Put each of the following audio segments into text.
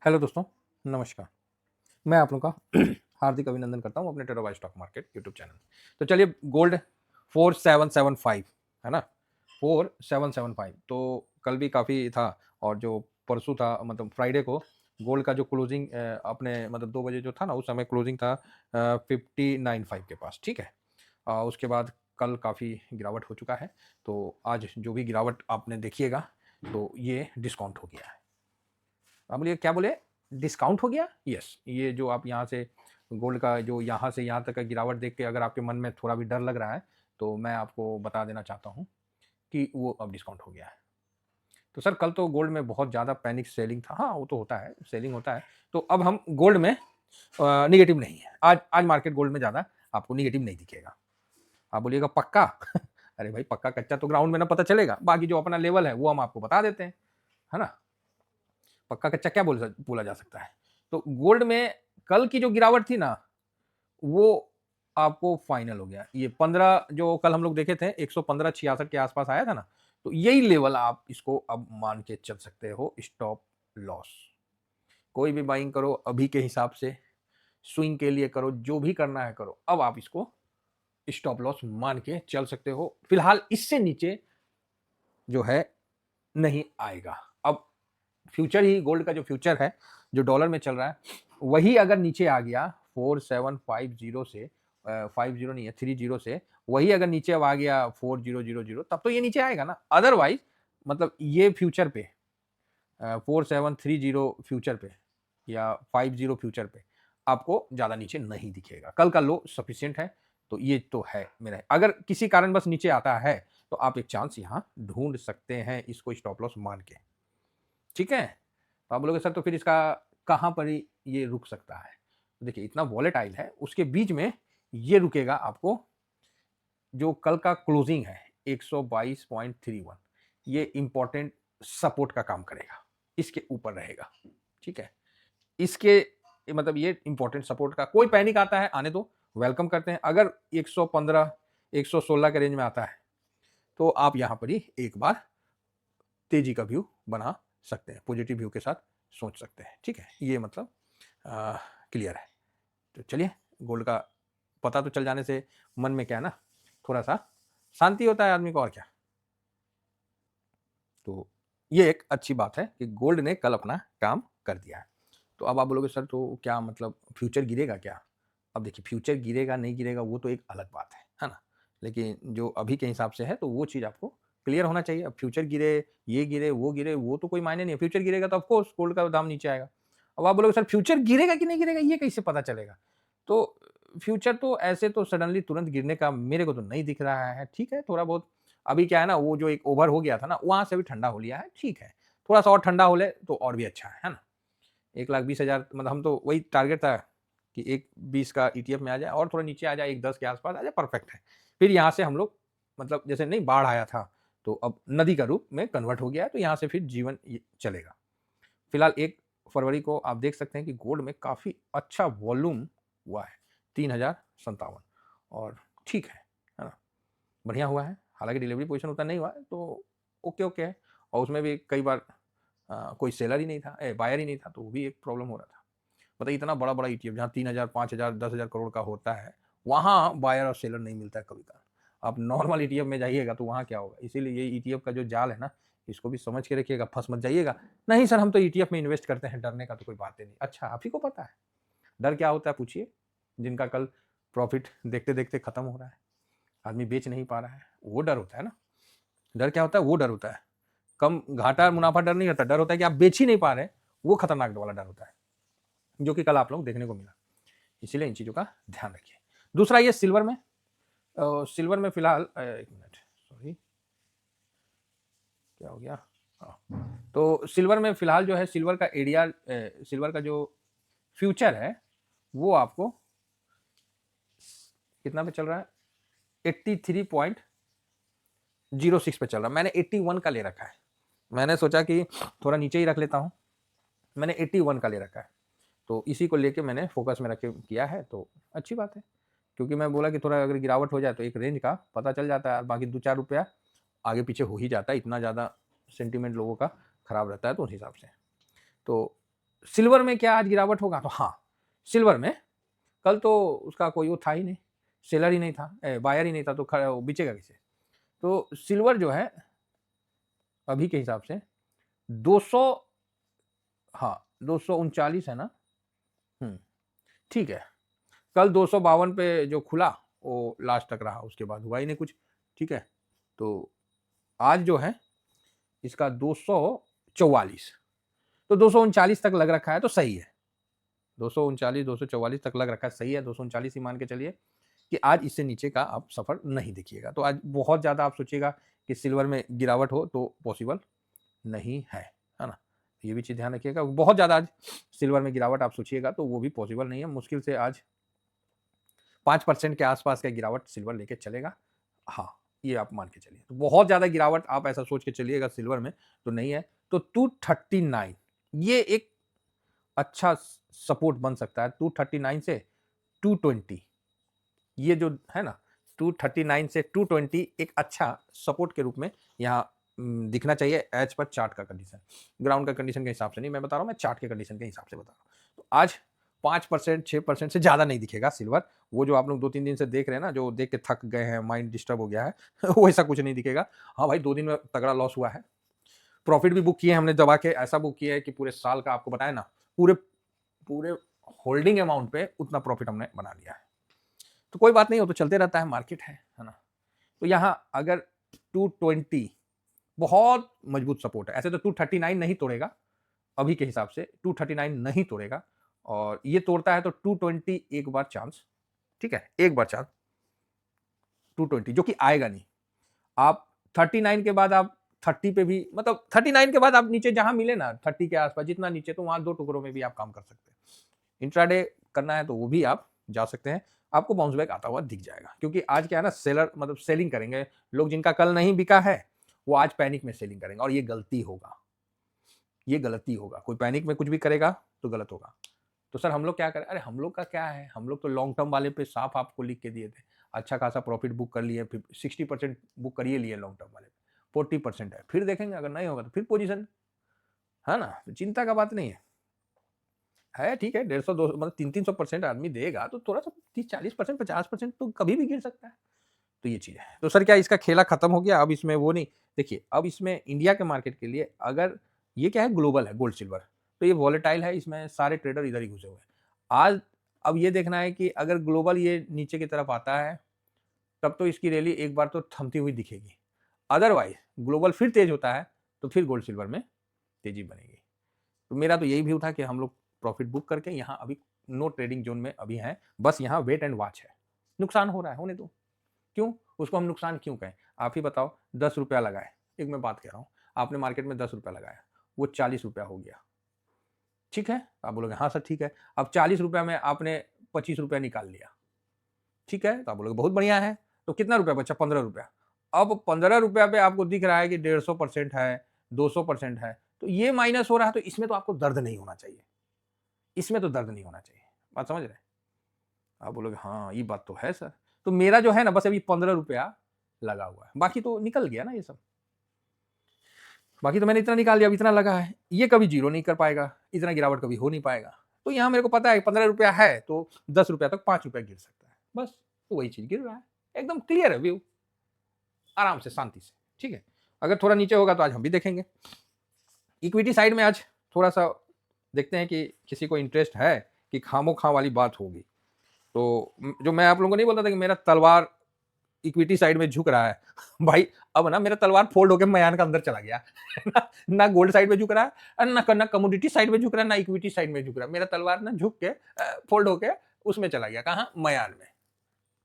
Hello दोस्तों, नमस्कार। मैं आप लोगों का हार्दिक अभिनंदन करता हूँ अपने टेराबाई स्टॉक मार्केट यूट्यूब चैनल। तो चलिए गोल्ड 4775 है ना? 4775 तो कल भी काफ़ी था और जो परसों था मतलब फ्राइडे को गोल्ड का जो क्लोजिंग अपने मतलब 2 बजे जो था ना उस समय क्लोजिंग था 59.5 के पास, ठीक है? उसके बाद कल काफ़ी गिरावट हो चुका है, तो आज जो भी गिरावट आपने देखिएगा तो ये डिस्काउंट हो गया है। आप बोलिए क्या बोले? डिस्काउंट हो गया? यस, ये जो आप यहाँ से गोल्ड का जो यहाँ से यहाँ तक का गिरावट देख के अगर आपके मन में थोड़ा भी डर लग रहा है, तो मैं आपको बता देना चाहता हूँ कि वो अब डिस्काउंट हो गया है। तो सर कल तो गोल्ड में बहुत ज़्यादा पैनिक सेलिंग था। हाँ, वो तो होता है, सेलिंग होता है। तो अब हम गोल्ड में नेगेटिव नहीं है। आज मार्केट गोल्ड में ज़्यादा आपको नेगेटिव नहीं दिखेगा। आप बोलिएगा पक्का? अरे भाई पक्का कच्चा तो ग्राउंड में ना पता चलेगा। बाकी जो अपना लेवल है वो हम आपको बता देते हैं, है ना? पक्का कच्चा क्या बोला जा सकता है। तो गोल्ड में कल की जो गिरावट थी ना वो आपको फाइनल हो गया। ये 15 जो कल हम लोग देखे थे 115.66 के आसपास आया था ना, तो यही लेवल आप इसको अब मान के चल सकते हो स्टॉप लॉस। कोई भी बाइंग करो अभी के हिसाब से, स्विंग के लिए करो, जो भी करना है करो, अब आप इसको स्टॉप लॉस मान के चल सकते हो। फिलहाल इससे नीचे जो है नहीं आएगा। अब फ्यूचर ही गोल्ड का जो फ्यूचर है जो डॉलर में चल रहा है वही अगर नीचे आ गया 4750 से 50 नहीं है 30 से, वही अगर नीचे अब आ गया 4000 तब तो ये नीचे आएगा ना। अदरवाइज मतलब ये फ्यूचर पे 4730 फ्यूचर पे या 50 फ्यूचर पे आपको ज्यादा नीचे नहीं दिखेगा। कल का लो सफिशियंट है, तो ये तो है मेरा। अगर किसी कारण बस नीचे आता है तो आप एक चांस यहाँ ढूंढ सकते हैं इसको स्टॉप लॉस मान के, ठीक है? तो आप बोलोगे सर तो फिर इसका कहाँ पर ही ये रुक सकता है? तो देखिए इतना वॉलेटाइल है, उसके बीच में ये रुकेगा आपको जो कल का क्लोजिंग है 122.31 ये इंपॉर्टेंट सपोर्ट का काम करेगा, इसके ऊपर रहेगा, ठीक है? इसके मतलब ये इंपॉर्टेंट सपोर्ट का कोई पैनिक आता है आने दो, वेलकम करते हैं। अगर 115 116 के रेंज में आता है तो आप यहाँ पर ही एक बार तेजी का व्यू बना सकते हैं, पॉजिटिव व्यू के साथ सोच सकते हैं, ठीक है? ये मतलब क्लियर है। तो चलिए गोल्ड का पता तो चल जाने से मन में क्या है ना थोड़ा सा शांति होता है आदमी को, और क्या। तो ये एक अच्छी बात है कि गोल्ड ने कल अपना काम कर दिया है। तो अब आप बोलोगे सर तो क्या मतलब फ्यूचर गिरेगा क्या? अब देखिए फ्यूचर गिरेगा नहीं गिरेगा वो तो एक अलग बात है ना? लेकिन जो अभी के हिसाब से है तो वो चीज़ आपको क्लियर होना चाहिए। अब फ्यूचर गिरे, ये गिरे, वो गिरे, वो तो कोई मायने नहीं है। फ्यूचर गिरेगा तो ऑफ कोर्स गोल्ड का दाम नीचे आएगा। अब आप बोलोगे सर फ्यूचर गिरेगा कि नहीं गिरेगा ये कैसे पता चलेगा? तो फ्यूचर तो ऐसे तो सडनली तुरंत गिरने का मेरे को तो नहीं दिख रहा है। ठीक है, थोड़ा बहुत अभी क्या है ना वो जो एक ओवर हो गया था ना वहाँ से भी ठंडा हो लिया है, ठीक है। थोड़ा-सा और ठंडा हो ले तो और भी अच्छा है ना? 1,20,000 मतलब हम तो वही टारगेट था कि 1,20 का ईटीएफ में आ जाए और थोड़ा नीचे आ जाए 1,10 के आस-पास आ जाए, परफेक्ट है। फिर यहाँ से हम लोग मतलब जैसे नहीं बाढ़ आया था, तो अब नदी का रूप में कन्वर्ट हो गया है, तो यहाँ से फिर जीवन ये चलेगा। फिलहाल 1 फरवरी को आप देख सकते हैं कि गोल्ड में काफ़ी अच्छा वॉल्यूम हुआ है, 3,057 और ठीक है ना? बढ़िया हुआ है। हालाँकि डिलीवरी पोज़ीशन उतना नहीं हुआ है, तो ओके है और उसमें भी कई बार कोई सेलर ही नहीं था बायर ही नहीं था, तो वो भी एक प्रॉब्लम हो रहा था। बताइए इतना बड़ा-बड़ा ईटीएफ जहाँ 3,000, 5,000, 10,000 करोड़ का होता है, वहाँ बायर और सेलर नहीं मिलता है कभी-कभार। आप नॉर्मल ईटीएफ में जाइएगा तो वहाँ क्या होगा? इसीलिए ये ईटीएफ का जो जाल है ना, इसको भी समझ के रखिएगा, फँस मत जाइएगा। नहीं सर हम तो ईटीएफ में इन्वेस्ट करते हैं, डरने का तो कोई बात ही नहीं। अच्छा आप ही को पता है, डर क्या होता है पूछिए? जिनका कल प्रॉफ़िट देखते-देखते खत्म हो रहा है, आदमी बेच नहीं पा रहा है, वो डर होता है ना। डर क्या होता है? वो डर होता है। कम घाटा मुनाफ़ा डर नहीं होता, डर होता है कि आप बेच ही नहीं पा रहे, वो खतरनाक वाला डर होता है, जो कि कल आप लोग देखने को मिला। इसीलिए इन चीज़ों का ध्यान रखिए। दूसरा ये सिल्वर में सिल्वर में फिलहाल 1 मिनट सॉरी क्या हो गया? हाँ, तो सिल्वर में फिलहाल जो है सिल्वर का एडीआर सिल्वर का जो फ्यूचर है, वो आपको कितना पे चल रहा है? 83.06 पे चल रहा है। मैंने 81 का ले रखा है। मैंने सोचा कि थोड़ा नीचे ही रख लेता हूँ। मैंने 81 का ले रखा है। तो इसी को लेके मैंने फ़ोकस में रख के किया है, तो अच्छी बात है। क्योंकि मैं बोला कि थोड़ा अगर गिरावट हो जाए तो एक रेंज का पता चल जाता है, बाकी 2-4 रुपया आगे-पीछे हो ही जाता है, इतना ज़्यादा सेंटीमेंट लोगों का खराब रहता है तो उस हिसाब से। तो सिल्वर में क्या आज गिरावट होगा? तो हाँ, सिल्वर में कल तो उसका कोई वो था ही नहीं, सेलर ही नहीं था, बायर ही नहीं था, तो वो बेचेगा कैसे? तो सिल्वर जो है अभी के हिसाब से 200, हाँ 239 है ना? ठीक है। कल 252 पे जो खुला वो लास्ट तक रहा, उसके बाद हुआ ही नहीं कुछ, ठीक है। तो आज जो है इसका 244, तो 239 तक लग रखा है, तो सही है। 239 244 तक लग रखा है, सही है। 239 ही मान के चलिए कि आज इससे नीचे का आप सफर नहीं देखिएगा। तो आज बहुत ज्यादा आप सोचिएगा कि सिल्वर में गिरावट हो तो पॉसिबल नहीं है ना? ये भी चीज ध्यान रखिएगा। बहुत ज्यादा आज सिल्वर में गिरावट आप सोचिएगा तो वो भी पॉसिबल नहीं है। मुश्किल से आज 5% के आसपास का गिरावट सिल्वर लेके चलेगा। हाँ, ये आप मान के चलिए। तो बहुत ज्यादा गिरावट आप ऐसा सोच के चलिएगा सिल्वर में तो नहीं है। तो 239 ये एक अच्छा सपोर्ट बन सकता है। 239 से 220 ये जो है ना, 239 से 220 एक अच्छा सपोर्ट के रूप में यहाँ दिखना चाहिए एज पर चार्ट का कंडीशन। ग्राउंड का कंडीशन के हिसाब से नहीं मैं बता रहा हूँ, मैं चार्ट के कंडीशन के हिसाब से बता रहा हूँ। तो आज 5% 6% से ज़्यादा नहीं दिखेगा सिल्वर। वो जो आप लोग 2-3 दिन से देख रहे हैं ना, जो देख के थक गए हैं, माइंड डिस्टर्ब हो गया है वो ऐसा कुछ नहीं दिखेगा। हाँ भाई, 2 दिन में तगड़ा लॉस हुआ है। प्रॉफिट भी बुक किए हमने दबा के, ऐसा बुक किया है कि पूरे साल का आपको बताया ना, पूरे पूरे होल्डिंग अमाउंट पे उतना प्रॉफिट हमने बना लिया है। तो कोई बात नहीं, हो तो चलते रहता है, मार्केट है ना। तो यहाँ अगर 220 बहुत मजबूत सपोर्ट है। ऐसे तो 239 नहीं तोड़ेगा अभी के हिसाब से, 239 नहीं तोड़ेगा। और ये तोड़ता है तो 220 एक बार चांस, ठीक है, एक बार चांस 220, जो कि आएगा नहीं। आप 39 के बाद आप 30 पे भी, मतलब 39 के बाद आप नीचे जहां मिले ना 30 के आसपास, जितना नीचे, तो वहां 2 टुकड़ों में भी आप काम कर सकते हैं। इंट्राडे करना है तो वो भी आप जा सकते हैं, आपको बाउंस बैक आता हुआ दिख जाएगा। क्योंकि आज क्या है ना, सेलर मतलब सेलिंग करेंगे लोग, जिनका कल नहीं बिका है वो आज पैनिक में सेलिंग करेंगे, और ये गलती होगा, ये गलती होगा। कोई पैनिक में कुछ भी करेगा तो गलत होगा। तो सर हम लोग क्या करें? अरे हम लोग का क्या है, हम लोग तो लॉन्ग टर्म वाले पे साफ आपको लिख के दिए थे, अच्छा खासा प्रॉफिट बुक कर लिए, फिर 60% बुक करिए लिए लॉन्ग टर्म वाले पे, 40% है, फिर देखेंगे अगर नहीं होगा तो फिर पोजीशन, है ना। तो चिंता का बात नहीं है ठीक है। 150 200 मतलब 300-300% आदमी देगा तो थोड़ा सा 30-40% 50% तो कभी भी गिर सकता है। तो ये चीज है। तो सर क्या इसका खेला खत्म हो गया? अब इसमें वो नहीं, देखिए अब इसमें इंडिया के मार्केट के लिए, अगर ये क्या है, ग्लोबल है गोल्ड सिल्वर, तो ये वॉलेटाइल है, इसमें सारे ट्रेडर इधर ही घुसे हुए हैं आज। अब ये देखना है कि अगर ग्लोबल ये नीचे की तरफ आता है तब तो इसकी रैली एक बार तो थमती हुई दिखेगी। अदरवाइज ग्लोबल फिर तेज होता है तो फिर गोल्ड सिल्वर में तेजी बनेगी। तो मेरा तो यही व्यू था कि हम लोग प्रॉफिट बुक करके यहाँ अभी नो ट्रेडिंग जोन में अभी हैं, बस यहाँ वेट एंड वॉच है। नुकसान हो रहा है, होने दो। क्यों उसको हम नुकसान क्यों कहें? आप ही बताओ। 10 रुपया लगाए, एक मैं बात कह रहा हूँ, आपने मार्केट में 10 रुपया लगाया, वो 40 रुपया हो गया, ठीक है। आप बोलोगे हाँ सर ठीक है। अब 40 रुपया में आपने 25 रुपया निकाल लिया, ठीक है। तो आप बोलोगे बहुत बढ़िया है। तो कितना रुपया बचा? 15 रुपया। अब 15 रुपया पे आपको दिख रहा है कि 150% है, 200% है, तो ये माइनस हो रहा है। तो इसमें तो आपको दर्द नहीं होना चाहिए, इसमें तो दर्द नहीं होना चाहिए। बात समझ रहे हैं? आप बोलोगे हाँ ये बात तो है सर। तो मेरा जो है ना, बस अभी 15 रुपया लगा हुआ है, बाकी तो निकल गया ना ये सब। बाकी तो मैंने इतना निकाल दिया, अब इतना लगा है, ये कभी जीरो नहीं कर पाएगा, इतना गिरावट कभी हो नहीं पाएगा। तो यहाँ मेरे को पता है 15 रुपया है तो 10 रुपया तक 5 रुपया गिर सकता है, बस। तो वही चीज गिर रहा है, एकदम क्लियर है व्यू, आराम से शांति से, ठीक है। अगर थोड़ा नीचे होगा तो आज हम भी देखेंगे। इक्विटी साइड में आज थोड़ा सा देखते हैं कि किसी को इंटरेस्ट है कि खामो खा वाली बात होगी। तो जो मैं आप लोगों को नहीं बोलता था कि मेरा तलवार इक्विटी साइड में झुक रहा है भाई, अब ना मेरा तलवार फोल्ड होकर मयान का अंदर चला गया ना गोल्ड साइड में झुक रहा है, ना कमोडिटी साइड में झुक रहा है, ना इक्विटी साइड में झुक रहा है। मेरा तलवार ना झुक के फोल्ड होके उसमें चला गया, कहाँ? मयान में,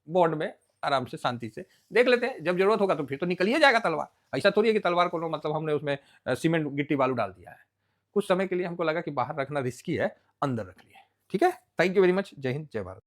बोर्ड में। आराम से शांति से देख लेते हैं, जब जरूरत होगा तो फिर तो निकल ही जाएगा तलवार। ऐसा थोड़ी है कि तलवार को मतलब हमने उसमें सीमेंट गिट्टी बालू डाल दिया है। कुछ समय के लिए हमको लगा कि बाहर रखना रिस्की है, अंदर रख लिए, ठीक है। Thank you very much. जय हिंद, जय भारत।